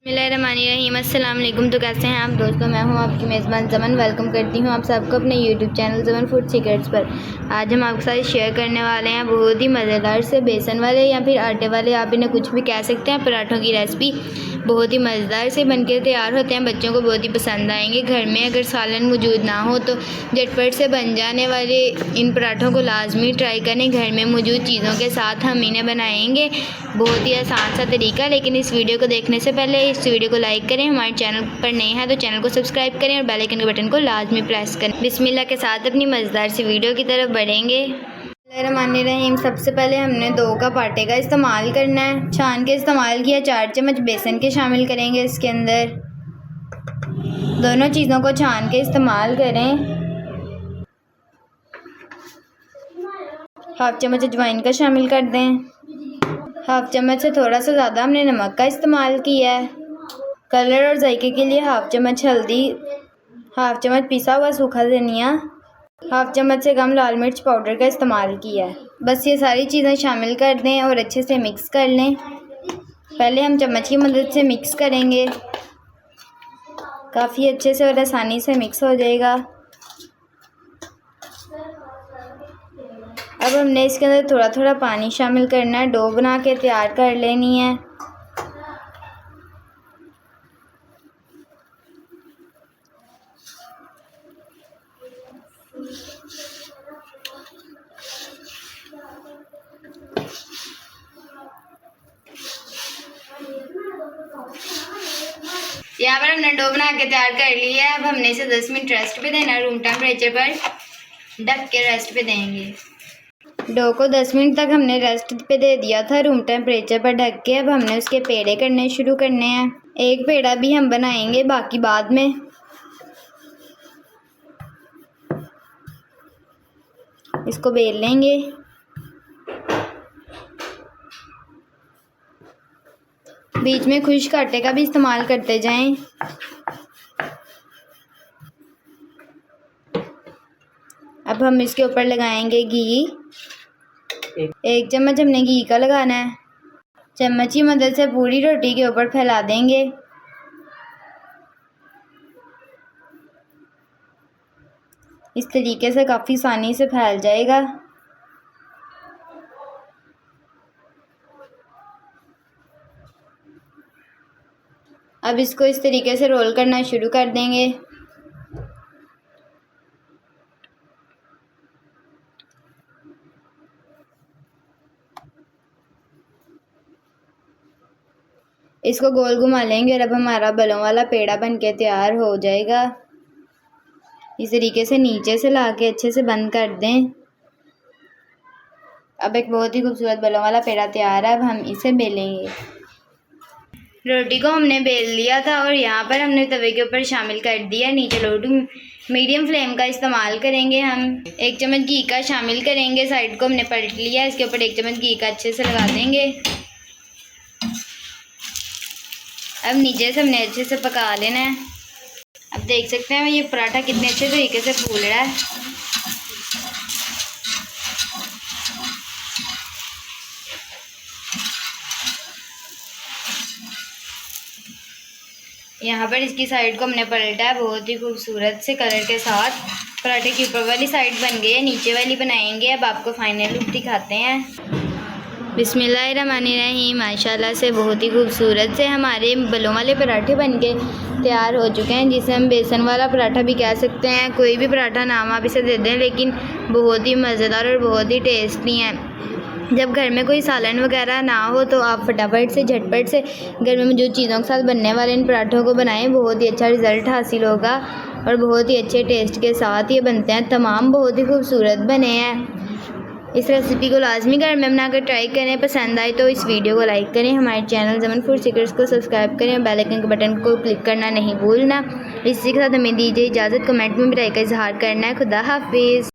बिस्मिल्लाहिर्रहमानिर्रहीम। अस्सलाम वालेकुम। तो कैसे हैं आप दोस्तों, मैं हूं आपकी मेज़बान ज़मन। वेलकम करती हूं आप सबको अपने यूट्यूब चैनल ज़मन फूड सीक्रेट्स पर। आज हम आपके साथ शेयर करने वाले हैं बहुत ही मज़ेदार से बेसन वाले या फिर आटे वाले, आप इन्हें कुछ भी कह सकते हैं, पराठों की रेसिपी। बहुत ही मज़ेदार से बनके तैयार होते हैं, बच्चों को बहुत ही पसंद आएंगे। घर में अगर सालन मौजूद ना हो तो झटपट से बन जाने वाले इन पराठों को लाजमी ट्राई करें। घर में मौजूद चीज़ों के साथ हम इन्हें बनाएंगे। बहुत ही आसान सा तरीका, लेकिन इस वीडियो को देखने से पहले इस वीडियो को लाइक करें, हमारे चैनल पर नए हैं तो चैनल को सब्सक्राइब करें और बेल आइकन के बटन को लाजमी प्रेस करें। बिस्मिल्लाह के साथ अपनी मज़ेदार सी वीडियो की तरफ बढ़ेंगे। बिस्मिल्लाहिर्रहमानिर्रहीम। सबसे पहले हमने 2 कप आटे का इस्तेमाल करना है। छान के इस्तेमाल किया। 4 चम्मच बेसन के शामिल करेंगे इसके अंदर। दोनों चीज़ों को छान के इस्तेमाल करें। 1/2 चम्मच अजवाइन का शामिल कर दें। 1/2 चम्मच से थोड़ा सा ज़्यादा हमने नमक का इस्तेमाल किया है। कलर और जायके के लिए 1/2 चम्मच हल्दी, 1/2 चम्मच पिसा हुआ सूखा धनिया, 1/2 चम्मच से कम लाल मिर्च पाउडर का इस्तेमाल किया है। बस ये सारी चीज़ें शामिल कर दें और अच्छे से मिक्स कर लें। पहले हम चम्मच की मदद से मिक्स करेंगे, काफ़ी अच्छे से और आसानी से मिक्स हो जाएगा। अब हमने इसके अंदर थोड़ा थोड़ा पानी शामिल करना है। डो बना के तैयार कर लेनी है। यहाँ पर हमने डो बना के तैयार कर लिया है। अब हमने इसे 10 मिनट रेस्ट पे देना है। रूम टेम्परेचर पर ढक के रेस्ट पे देंगे। डो को 10 मिनट तक हमने रेस्ट पे दे दिया था रूम टेम्परेचर पर ढक के। अब हमने उसके पेड़े करने शुरू करने हैं। एक पेड़ा भी हम बनाएंगे, बाकी बाद में। इसको बेल लेंगे। बीच में खुश्क आटे का भी इस्तेमाल करते जाएं। अब हम इसके ऊपर लगाएंगे घी। 1 चम्मच हमने घी का लगाना है। चम्मच की मदद से पूरी रोटी के ऊपर फैला देंगे। इस तरीके से काफ़ी आसानी से फैल जाएगा। अब इसको इस तरीके से रोल करना शुरू कर देंगे। इसको गोल घुमा लेंगे और अब हमारा बलों वाला पेड़ा बन के तैयार हो जाएगा। इस तरीके से नीचे से ला के अच्छे से बंद कर दें। अब एक बहुत ही खूबसूरत बलों वाला पेड़ा तैयार है। अब हम इसे बेलेंगे। रोटी को हमने बेल लिया था और यहाँ पर हमने तवे के ऊपर शामिल कर दिया। नीचे लो टू मीडियम फ्लेम का इस्तेमाल करेंगे। हम 1 चम्मच घी का शामिल करेंगे। साइड को हमने पलट लिया। इसके ऊपर 1 चम्मच घी का अच्छे से लगा देंगे। अब नीचे से हमने अच्छे से पका लेना है। अब देख सकते हैं ये पराठा कितने अच्छे तरीके से फूल रहा है। यहाँ पर इसकी साइड को हमने पलटा है बहुत ही खूबसूरत से कलर के साथ। पराठे की ऊपर वाली साइड बन गई है, नीचे वाली बनाएंगे। अब आपको फाइनल लुक दिखाते हैं। बिस्मिल्लाहिर्रहमानिर्रहीम। माशाल्लाह से बहुत ही खूबसूरत से हमारे बलों वाले पराठे बनके तैयार हो चुके हैं, जिसे हम बेसन वाला पराठा भी कह सकते हैं। कोई भी पराठा नाम आप इसे दे दें, लेकिन बहुत ही मज़ेदार और बहुत ही टेस्टी हैं। जब घर में कोई सालन वगैरह ना हो तो आप फटाफट से झटपट से घर में मौजूद चीज़ों के साथ बनने वाले इन पराठों को बनाएं। बहुत ही अच्छा रिज़ल्ट हासिल होगा और बहुत ही अच्छे टेस्ट के साथ ये बनते हैं। तमाम बहुत ही खूबसूरत बने हैं। इस रेसिपी को लाजमी घर में बनाकर ट्राई करें। पसंद आए तो इस वीडियो को लाइक करें, हमारे चैनल ज़मन फूड सीक्रेट्स को सब्सक्राइब करें और बेल आइकन के बटन को क्लिक करना नहीं भूलना। इसी के साथ हमें दीजिए इजाज़त। कमेंट में भी राय का इजहार करना है। खुदा हाफिज़।